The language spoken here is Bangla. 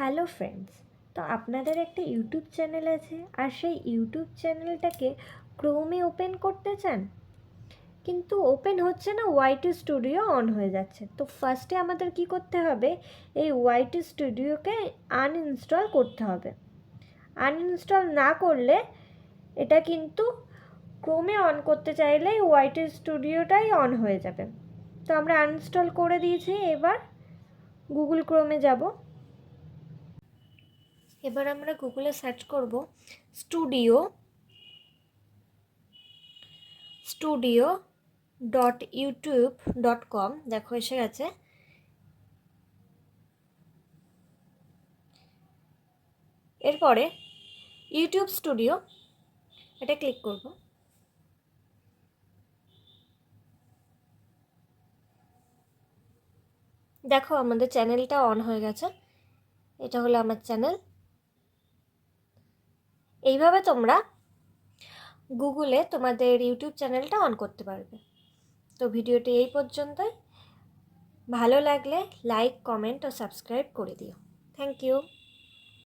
হ্যালো ফ্রেন্ডস, তো আপনাদের একটা ইউটিউব চ্যানেল আছে আর সেই ইউটিউব চ্যানেলটাকে ক্রোমে ওপেন করতে চান, কিন্তু ওপেন হচ্ছে না, ওয়াইটি স্টুডিও অন হয়ে যাচ্ছে। তো ফার্স্টে আমাদের কি করতে হবে, এই ওয়াইটি স্টুডিওকে আনইনস্টল করতে হবে। আনইনস্টল না করলে এটা কিন্তু ক্রোমে অন করতে চাইলে ওয়াইটি স্টুডিওটাই অন হয়ে যাবে। তো আমরা আনইনস্টল করে দিয়েছি। এবার গুগল ক্রোমে যাব। এবার আমরা গুগলে সার্চ করব studio.youtube.com। দেখো এসে গেছে। এরপরে ইউটিউব স্টুডিও, এটা ক্লিক করব। দেখো আমাদের চ্যানেলটা অন হয়ে গেছে। এটা হলো আমার চ্যানেল। এইভাবে তোমরা গুগলে তোমাদের ইউটিউব চ্যানেলটা অন করতে পারবে। তো ভিডিওটি এই পর্যন্তই। ভালো লাগলে লাইক, কমেন্ট ও সাবস্ক্রাইব করে দিও। Thank you.